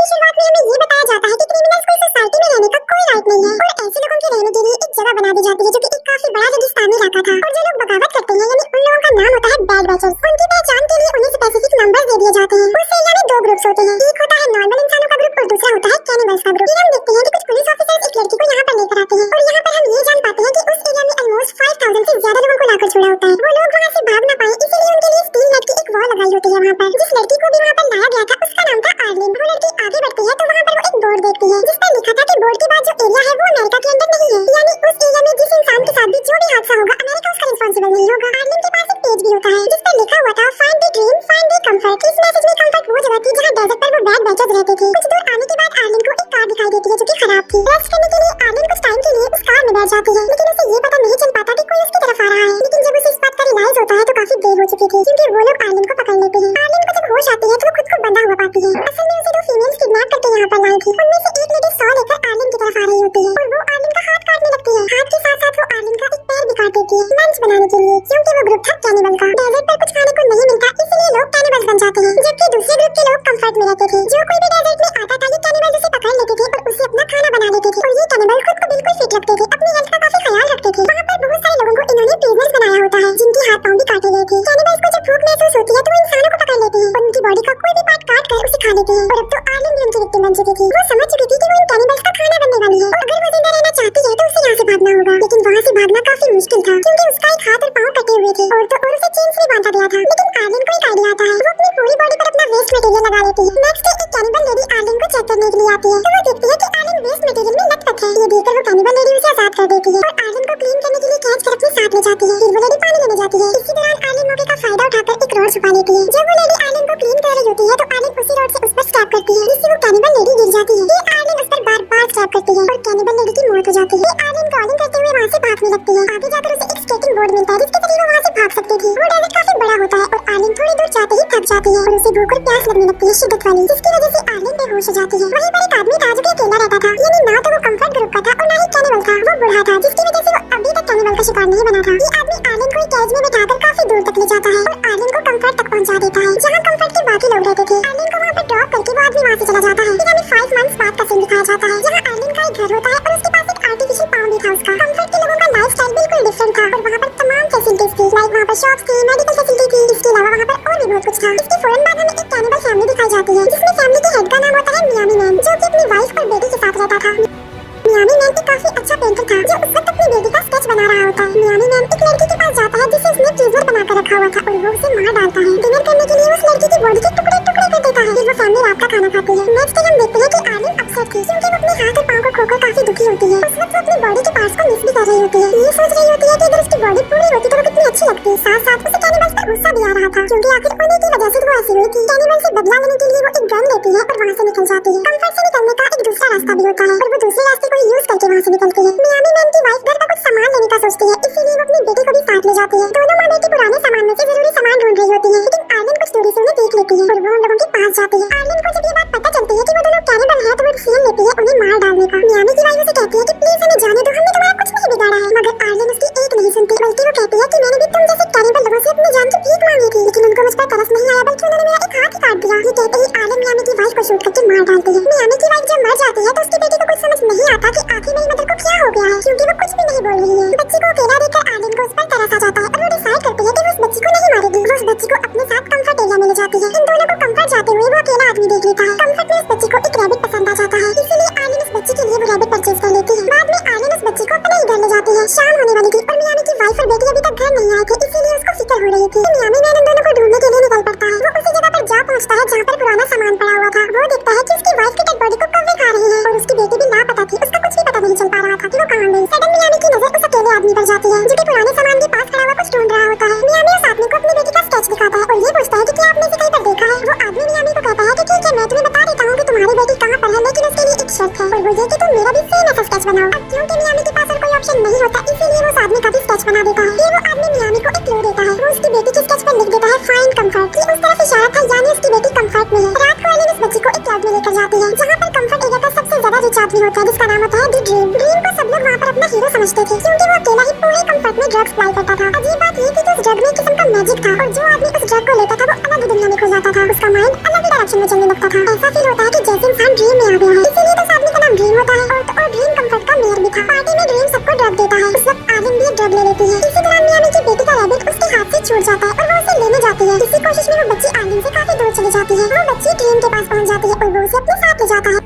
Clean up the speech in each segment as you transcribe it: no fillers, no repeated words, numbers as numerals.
की शुरुआत में हमें ये बताया जाता है कि क्रिमिनल्स को सोसाइटी में रहने का कोई राइट नहीं है और ऐसे लोगों के रहने के लिए एक जगह बना दी जाती है जो कि एक काफी बड़ा रेगिस्तानी इलाका था। और जो लोग बगावत करते हैं यानी उन लोगों का नाम होता है बैड बैचर्स। उनकी पहचान के लिए उन्हें स्पेसिफिक नंबर दे दिए जाते हैं। उस एरिया में दो ग्रुप्स होते हैं, एक होता है नॉर्मल इंसानों का ग्रुप और दूसरा होता है कैनिबल्स का ग्रुप। हम देखते हैं कि कुछ पुलिस ऑफिसर्स एक लड़की को यहाँ पर लेकर आते हैं और यहाँ पर हम ये जान पाते हैं कि उस एरिया में ऑलमोस्ट 5000 से ज्यादा लोगों को लाकर छोड़ा होता है। वो लोग वहाँ से भाग ना पाए इसलिए उनके लिए स्टील नेट की एक वॉल लगाई होती है। वहाँ पर जिस लड़की को भी वहाँ पर लाया गया था उसका नाम था आर्लिन। वो लड़की आगे बढ़ती है तो वहाँ पर वो एक बोर्ड देखती है जिस पर लिखा था कि बोर्ड के बाद जो एरिया है वो अमेरिका के अंदर नहीं है, यानी उस एरिया में जिस इंसान के साथ भी जो भी हादसा होगा अमेरिका उसका रिस्पांसिबल नहीं होगा। आर्लिन के पास एक पेज भी होता है जिस पर लिखा हुआ था find the dream find the comfort. इस मैसेज में कंफर्ट वो जगह थी जहाँ डेजर्ट पर वो बैड बैचर्स रहते थे। कुछ दूर आने के बाद आर्लिन को एक कार दिखाई देती है जो कि खराब थी। रेस्ट करने के लिए आर्लिन कुछ टाइम के लिए उस कार में बैठ जाती है, लेकिन उसे ये पता नहीं चल पाता कि कोई उसकी तरफ आ रहा है। लेकिन जब उसे इस बात का रियलाइज होता है तो काफी देर हो चुकी थी क्योंकि वो लोग आर्लिन को पकड़ लेते हैं। आर्लिन को जब होश आती है तो वो खुद को बंधा हुआ पाती है। असल में उसे दो फीमेल्स किडनैप करके यहाँ पर लाई थी। उनमें से एक लेडी सॉ लेकर आर्लिन की तरफ आ रही होती है और वो आर्लिन का हाथ काटने लगती है। हाथ के साथ साथ वो आर्लिन का एक पैर भी काट देती है लंच बनाने के लिए, क्योंकि वो ग्रुप था कैनिबल का। डेजर्ट पर कुछ खाने को नहीं मिलता इसलिए लोग कैनिबल्स बन जाते हैं, जबकि दूसरे ग्रुप के लोग कंफर्ट में रहते थे। जो कोई भी डेजर्ट में आता था ये कैनिबल्स उसे पकड़ लेते थे और उसे अपना खाना बना देते थे। और ये कैनिबल खुद को बिल्कुल फिट रखते थे, अपनी हेल्थ का काफी ख्याल रखते थे। वहाँ पर बहुत सारे लोगों को इन्होंने प्रिजनर्स बनाया होता है जिनके हाथ पांव भी काटे गए थे। कैनिबल्स को जब भूख महसूस होती है तो वो इंसानों को पकड़ लेते हैं और उनकी बॉडी का कोई भी पार्ट काट कर उसे खा लेते हैं। और अब तो आर्लिन भी उनकी विक्टिम बन चुकी थी। वो समझ चुकी थी कि वो इन कैनिबल्स का खाना बनने वाली है और अगर वो जिंदा रहना चाहती है तो उसे यहाँ से भागना होगा। लेकिन वहाँ से भागना काफी मुश्किल था क्योंकि उसका एक हाथ और पांव कटे हुए थे और उसे चेन से बांधा गया था। लेकिन आर्लिन को एक आइडिया आता है, वो अपनी पूरी बॉडी पर अपना वेस्ट मटेरियल लगा लेती है। नेक्स्ट डे एक कैनिबल लेडी आर्लिन को चेक करने के लिए आती है तो वो देखती है कि आर्लिन वेस्ट मटेरियल में लटपट है। ये देखकर वो कैनिबल लेडी उसे आजाद कर देती है और आर्लिन को क्लीन करने के लिए खींच कर अपने साथ ले जाती है। फिर वो लेडी पानी लेने जाती है। इसी दौरान आर्लिन मौके का फायदा उठाकर एक रॉड छुपा लेती है। जब वो लेडी आर्लिन को क्लीन कर रही होती है तो आर्लिन उसी रॉड से उस पर स्टैब करती है जिससे वो कैनिबल लेडी गिर जाती है। फिर आर्लिन उस पर बार-बार स्टैब करती है और कैनिबल लेडी की मौत हो जाती है। आर्लिन कॉलिंग करते हुए वहाँ से भागने लगती है। आगे जाकर उसे एक स्केटिंग बोर्ड मिलता है जिसके जरिए वो वहाँ से भाग सकती थी। वो डेजर्ट काफी बड़ा होता है और आर्लिन थोड़ी दूर जाते ही थक जाती है और उसे भूख और प्यास लगने लगती है शिद्दत वाली, जिसकी वजह से आर्लिन बेहोश हो जाती है। वहीं पर एक आदमी था जो कि अकेला रहता था, यानी ना तो वो कंफर्ट ग्रुप का था और ना ही कैनिबल था। वो बूढ़ा था जिसकी वजह से वो अभी तक कैनिबल का शिकार नहीं बना था। ये आदमी आर्लिन को एक केज में बिठाकर काफी दूर तक ले जाता है और आर्लिन को कंफर्ट तक पहुंचा देता है जहाँ कंफर्ट के बाकी लोग रहते थे। आर्लिन को वहाँ पर ड्रॉप करके वो आदमी वहाँ से चला जाता है। फिर हमें 5 मंथ्स बाद का सीन दिखाया जाता है जहाँ आर्लिन का एक घर होता है और उसके पास एक आर्टिफिशियल पाँव भी था उसका। कंफर्ट के लोगों का लाइफस्टाइल बिल्कुल डिफरेंट था और वहाँ पर तमाम फैसिलिटीज थी, लाइक वहाँ पर शॉप्स थी, मेडिकल फैसिलिटी थी। इसके अलावा वहाँ पर और भी बहुत कुछ था। इसके फौरन बाद हमें एक कैनिबल फैमिली दिखाई जाती है जिसमें फैमिली के हेड का नाम होता है मियामी मैन, जो कि अपनी वाइफ और बेटी के साथ रहता था। मियामी मैन एक काफी अच्छा पेंटर था जो उस वक्त अपनी बेटी का स्केच बना रहा होता है। मियामी मैन एक लड़की के पास जाता है जिसे उसने प्रिजनर बनाकर रखा हुआ था और वो उसे मार डालता है। डिनर करने के लिए उस लड़की की बॉडी के टुकड़े टुकड़े कर देता है। फिर वो फैमिली रात का खाना खाती है। नेक्स्ट डे हम देखते हैं कि आर्लिन अपसेट थी क्योंकि वो अपने हाथ और पांव को खोकर काफी दुखी होती है। उस वक्त वो अपनी बॉडी के पार्ट्स को मिस भी कर रही होती है। ये सोच रही होती है कि अगर उसकी बॉडी पूरी होती तो वो कितनी अच्छी लगती। साथ साथ उसे कैनिबल्स पर गुस्सा भी आ रहा था क्योंकि आखिर उन्हीं की वजह से वो ऐसी हुई थी। कैनिबल से बदला लेने के लिए वो एक गन लेती है और वहाँ से निकल जाती है। कंफर्ट से निकलने का एक दूसरा रास्ता भी होता है और वो दूसरे रास्ते को यूज करके वहाँ से निकलती है। मियामी मैन की वाइफ घर का कुछ सामान लेने का सोचती है इसीलिए वो अपनी बेटी को भी साथ ले जाती है। दोनों माँ बेटी पुराने सामान में से जरूरी सामान ढूंढ रही होती है, लेकिन आर्लिन कुछ दूरी से उन्हें देख लेती है और वो उन लोगों के पास जाती है। आर्लिन को जब ये बात पता चलती है कि वो दोनों कैनिबल हैं तो वो डिसीजन लेती है उन्हें मार डालने का। मियामी की वाइफ उसे कहती है कि प्लीज हमें जाने दो, हमने तुम्हारा कुछ नहीं बिगाड़ा है। मगर आर्लिन उसकी एक नहीं सुनती, बल्कि वो कहती है कि मैंने भी तुम जैसे कैनिबल लोगों से अपनी जान की भीख मांगी थी, लेकिन उनको मुझ पर तरस नहीं आया बल्कि उन्होंने मेरा एक हाथ ही काट दिया। ये कहते ही आर्लिन मियामी की वाइफ को शूट करके मार डालती है। मियामी की वाइफ जब मर जाती है तो उसकी बेटी को कुछ समझ नहीं आता कि आखिर मेरी मदर को क्या हो गया है क्योंकि वो कुछ भी नहीं बोल रही है। बच्ची को अकेला देखकर आर्लिन को उस पर तरस आ जाता है और वो डिसाइड करती है कि वो उस बच्ची को नहीं मारेगी। वो उस बच्ची को अपने साथ कंफर्ट एरिया में ले जाती है। इन दोनों को कंफर्ट जाते हुए वो अकेला आदमी देख लेता है। कंफर्ट में उस बच्ची को एक रैबिट पसंद आ जाता है, इसीलिए आर्लिन उस बच्ची के लिए वो रैबिट परचेज कर लेती है। बाद में आर्लिन उस बच्ची को अपने ही घर ले जाती है। शाम होने वाली थी और मियामी की वाइफ और बेटी अभी तक घर नहीं आए थे, इसीलिए उसको फिक्र हो रही थी। मियामी मैन इन दोनों को ढूंढने के लिए निकल पड़ता है। वो उसी जगह पर जा पहुंचता है जहाँ पर पुराना सामान पड़ा हुआ था। वो देखता है कि उसकी वाइफ की डेड बॉडी को कौवे खा रहे हैं और उसकी बेटी भी लापता थी। उसका कुछ भी पता नहीं चल पा रहा था कि वो कहाँ गई। सडन मियामी की नजर उस अकेले आदमी पर जाती है जो कि पुराने सामान के पास खड़ा हुआ कुछ ढूंढ रहा होता है। मियामी उस आदमी को अपनी बेटी का स्केच दिखाता है और ये पूछता है कि क्या आपने इसे कहीं पर देखा है। वो आदमी मियामी को कहता है कि ठीक है मैं तुम्हें बता देता हूँ कि तुम्हारी बेटी कहाँ पर है, लेकिन उसके लिए एक शर्त है और वो ये कि तुम मेरा भी सेम ऐसा स्केच बनाओ। अब क्योंकि मियामी के पास और कोई ऑप्शन नहीं होता इसीलिए वो उस आदमी का भी स्केच बना देता है। फिर वो आदमी मियामी को एक क्लू देता है। वो उसकी बेटी के स्केच पर लिख देता है फाइंड कंफर्ट। ये उस तरफ इशारा था, यानी उसकी बेटी कंफर्ट में है। रात को आर्लिन उस बच्ची को एक क्लब में लेकर जाती है जहाँ पर कंफर्ट एरिया का सबसे ज्यादा रिच आदमी होता है जिसका नाम होता है द ड्रीम। ड्रीम को सब लोग वहाँ पर अपना हीरो समझते थे क्योंकि वो अकेला ही पूरे कंफर्ट में ड्रग्स सप्लाई करता था। अजीब बात ये थी कि उस ड्रग में एक किस्म का मैजिक था और जो आदमी उस ड्रग को लेता था वो अलग ही दुनिया में खो जाता था। उसका माइंड अलग ही डायरेक्शन में चलने लगता था। ऐसा फील होता है कि जैसे इंसान ड्रीम में आ गया है। इसीलिए तो उस आदमी का नाम ड्रीम होता है और ड्रीम कंफर्ट का मेयर भी था। पार्टी में ड्रीम सबको ड्रग देता है। उस वक्त आलिन भी ड्रग ले लेती है। इसी दौरान मियामी की बेटी का रैबिट उसके हाथ से छूट जाता है और वो उसे लेने जाती है। इसी कोशिश में वो बच्ची आलिन से काफी दूर चली जाती है। वो बच्ची ड्रीम के पास पहुंच जाती है और वो उसे अपने साथ ले जाता है।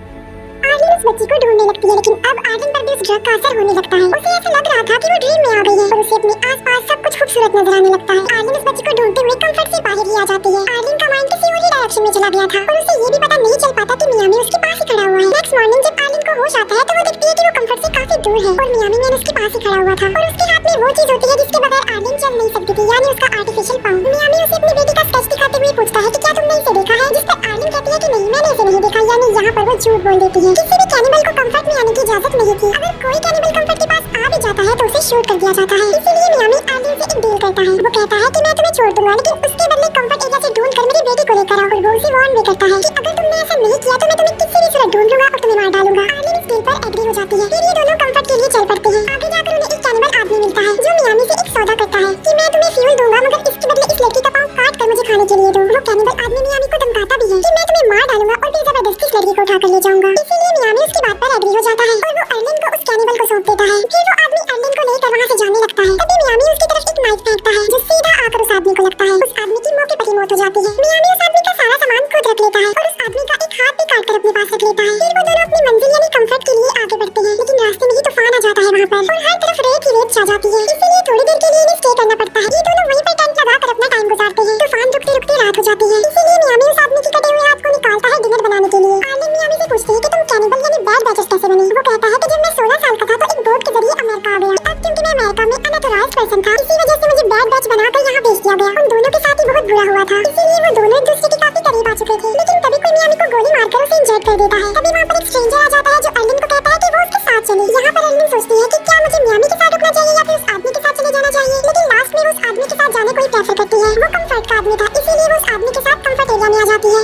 आर्लिन उस बच्ची को ढूंढने लगती है, लेकिन अब आर्लिन पर भी उस ड्रग का असर होने लगता है। उसे ऐसा लग रहा था कि वो ड्रीम में आ गई है और उसे अपने आसपास सब कुछ खूबसूरत नजर आने लगता है। आर्लिन उस बच्ची को ढूंढते हुए कंफर्ट से बाहर ही आ जाती है। आर्लिन का माइंड किसी और ही डायरेक्शन में चला गया था और उसे ये भी पता नहीं चल पाता कि मियामी उसके पास ही खड़ा हुआ है। नेक्स्ट मॉर्निंग जब आर्लिन को होश आता है तो वो देखती है कि वो कंफर्ट से काफी दूर है और मियामी मैन उसके पास ही खड़ा हुआ था और उसके हाथ में वो चीज होती है जिसके बगैर आर्लिन चल नहीं सकती थी, यानी उसका आर्टिफिशियल पाँव। मियामी उसे अपनी बेटी का स्केच दिखाते हुए पूछता है कि क्या तुमने इसे देखा है, जिस पर आर्लिन कहती है कि नहीं, मैंने इसे नहीं देखा, यानी यहाँ पर वो झूठ बोल देती है। किसी भी कैनिबल को कंफर्ट में आने की इजाजत नहीं थी। अगर कोई कैनिबल कंफर्ट के पास आ भी जाता है तो उसे शूट कर दिया जाता है। इसीलिए मियामी आर्लिन से एक डील करता है। वो कहता है कि मैं तुम्हें छोड़ दूंगा, लेकिन उसके बदले कंफर्ट एरिया से ढूंढ कर मेरी बेटी को लेकर आओ। और वो उसे वार्न भी करता है कि अगर तुमने ऐसा नहीं किया तो मैं तुम्हें किसी भी सूरत ढूंढ लूंगा और तुम्हें मार डालूंगा। आर्लिन इस डील पर एग्री हो जाती है। फिर ये दोनों कंफर्ट के लिए चल पड़ते हैं। आगे जाकर उन्हें एक कैनिबल आदमी मिलता है जो मियामी से एक सौदा करता है कि मैं तुम्हें फ्यूल दूंगा, मगर इसके बदले इस लड़की का पाँव काट कर मुझे खाने के लिए दो। वो कैनिबल आदमी मियामी को धमकाता भी है कि मैं तुम्हें मार डालूंगा और फिर जबरदस्ती इस लड़की को उठा कर ले जाऊंगा। इसीलिए मियामी उसकी बात पर एग्री हो जाता है और वो आर्लिन को उस कैनिबल को सौंप देता है। फिर वो आदमी आर्लिन को लेकर वहाँ से जाने लगता है। तभी मियामी उसकी तरफ एक नाइफ फेंकता है जो सीधा आकर उस आदमी को लगता है। उस आदमी की मौके पर ही मौत हो जाती है। मियामी उस आदमी का सारा सामान खुद रख लेता है और उस आदमी का एक हाथ भी काट कर अपने पास रख लेता है। फिर वो दोनों अपनी मंजिल यानी कंफर्ट के लिए आगे बढ़ते हैं, लेकिन रास्ते में ही तूफान आ जाता है वहाँ पर और हर तरफ रेत ही रेत छा जाती है। इसीलिए थोड़ी देर के लिए इन्हें स्टे करना पड़ता है। ये दोनों वहीं पर टेंट लगाकर अपना टाइम गुजारते हैं। तूफान रुकते रुकते रात हो जाती है। इसीलिए मियामी उस आदमी के कटे हुए हाथ को निकालता है डिनर बनाने के लिए। आर्लिन मियामी से पूछती है कि तुम कैनिबल यानी बैड बैचेस कैसे बनी। वो कहता है कि जब मैं 16 साल का था तो एक बोट के जरिए अमेरिका आ गया। अब क्योंकि मैं अमेरिका में अनऑथराइज्ड पर्सन था, इसी वजह से मुझे बैड बैच बनाकर यहाँ भेज दिया गया। उन दोनों के साथ ही बहुत बुरा हुआ था। इसीलिए वो दोनों एक दूसरे के काफी करीब आ चुके थे, लेकिन तभी कोई मियामी को गोली मारकर उसे इंजर्ड कर देता है। तभी वहाँ पर एक स्ट्रेंजर आ जाता है जो आर्लिन को कहता है कि वो उसके साथ चले। यहाँ पर आर्लिन सोचती है कि क्या मुझे मियामी के साथ रुकना चाहिए या फिर उस आदमी के साथ चले जाना चाहिए, लेकिन लास्ट में वो उस आदमी के साथ जाने को ही प्रेफर करती है। वो कंफर्ट का आदमी था, इसीलिए वो उस आदमी के साथ कंफर्ट एरिया में आ जाती है।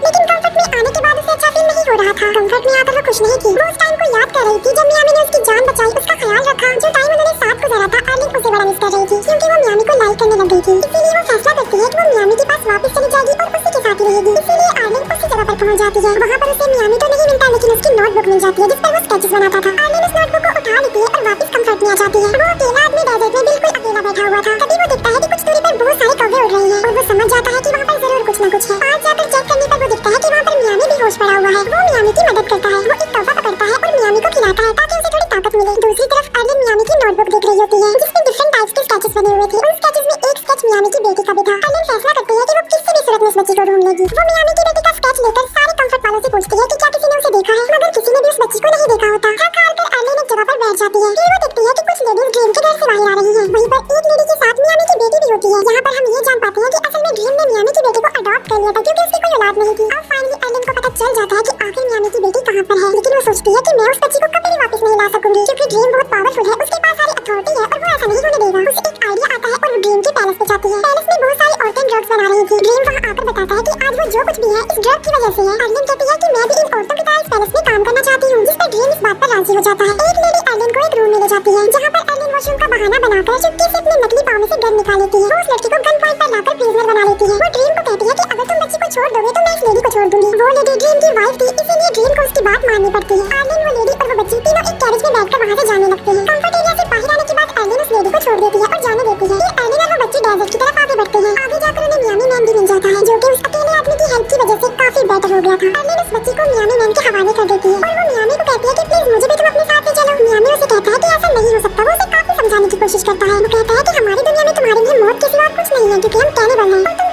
लेकिन कंफर्ट में आने के बाद उसे अच्छा फील नहीं हो रहा था। कंफर्ट में आकर वो खुश नहीं थी। वो उस टाइम को याद कर रही थी जब मियामी ने उसकी जान बचाई, उसका ख्याल रखा। जो टाइम उन्होंने साथ गुजारा था आर्लिन उसे बड़ा मिस कर रही थी क्योंकि वो मियामी को लाइक करने लग गई थी। इसीलिए वो फैसला करती है कि वो मियामी के पास वापस चली जाएगी और उसी के साथ ही रहेगी। इसीलिए आर्लिन उसी जगह पर पहुंच जाती है। वहाँ पर उसे मियामी तो नहीं मिलता, लेकिन उसकी नोटबुक मिल जाती है जिस पर वो स्केचेस बनाता था। आर्लिन उस नोटबुक को उठा लेती है और वापस कंफर्ट में आ जाती है। वो अकेला आदमी डेजर्ट में बिल्कुल अकेला बैठा हुआ था। तभी वो देखता है कि कुछ दूरी पर बहुत सारे कौवे उड़ रहे हैं और वो समझ जाता है कि वहाँ पर जरूर कुछ न कुछ है। पास जाकर चेक करने पर वो देखता है कि वहाँ पर मियामी भी होश पड़ा हुआ है। वो मियामी की मदद करता है। वो एक तोहफा पकड़ता है और मियामी को खिलाता है ताकि उसे थोड़ी ताकत मिले। दूसरी तरफ आर्लिन मियामी की नोटबुक देख रही होती है जिसमें डिफरेंट टाइप्स के स्केचेस बने हुए थे। उन स्केचेस में एक स्केच मियामी की बेटी का भी था। आर्लिन फैसला करती है कि वो किसी भी सूरत में इस बच्ची को ढूंढ लेगी। वो मियामी की बेटी का स्केच लेकर सारे कंफर्ट वालों से पूछती है कि क्या किसी ने उसे देखा है, मगर किसी ने भी उस बच्ची को नहीं देखा होता। थक हार कर आर्लिन एक जगह पर बैठ जाती है। फिर वो देखती है कि कुछ लेडीज ड्रीम के घर से बाहर आ रही हैं। वहीं पर एक लेडी के साथ मियामी की बेटी भी होती है। यहाँ पर हम ये जान पाते हैं कि असल में ड्रीम ने मियामी की बेटी को अडॉप्ट कर लिया था क्योंकि उसकी कोई औलाद नहीं थी। अब फाइनली आर्लिन को पता चल जाता है कि आखिर मियामी की बेटी कहाँ पर है, लेकिन वो सोचती है कि मैं उस बच्ची को कभी भी वापस नहीं ला सकूंगी क्योंकि ड्रीम बहुत पावरफुल है, उसके पास सारी अथॉरिटी है और वो ऐसा नहीं होने देगा। उसे एक आइडिया आता है और वो ड्रीम के पैलेस पे जाती है। पैलेस में बहुत सारी औरतें ड्रग्स बना रही थी। ड्रीम वहाँ आकर बताता है कि आज वो जो कुछ भी है इस ड्रग की वजह से है। आर्लिन कहती है कि मैं भी इन औरतों की तरह इस पैलेस में काम करना चाहती हूँ, जिस पर ड्रीम इस बात पर राजी हो जाता है। एक लेडी आर्लिन को एक रूम में ले जाती है जहाँ पर आर्लिन वॉशरूम का बहाना बनाकर चुपके से अपने नकली पाँव में से गन निकाल लेती है। वो उस लड़की को गन पॉइंट पर लाकर प्रिजनर बना लेती है। वो ड्रीम को कहती है कि अगर तुम बच्ची को छोड़ दोगे तो मैं इस लेडी को छोड़ दूंगी। वो लेडी ड्रीम की वाइफ थी, इसीलिए ड्रीम को उसकी बात माननी पड़ती है। आर्लिन, वो लेडी और वो बच्ची तीनों एक कैरेज में बैठकर वहाँ से जाने लगते हैं। कंफर्ट एरिया से बाहर आने के बाद आर्लिन उस लेडी को छोड़ देती है और जाने देती है। फिर आर्लिन और वो बच्ची डेजर्ट की तरफ आगे बढ़ते हैं। आगे जाकर उन्हें मियामी मैन भी मिल जाता है जो कि उस अकेले आदमी की हेल्प की वजह से काफी बेटर हो गया था। आर्लिन उस बच्ची को मियामी मैन के हवाले कर देती है और वो मियामी को कहती है कि प्लीज मुझे भी तुम अपने साथ ले चलो। मियामी उसे कहता है कि ऐसा नहीं हो सकता। वो उसे काफी समझाने की कोशिश करता है। वो कहता है कि हमारी दुनिया में तुम्हारे लिए मौत के सिवा कुछ नहीं है क्योंकि हम कैनिबल हैं और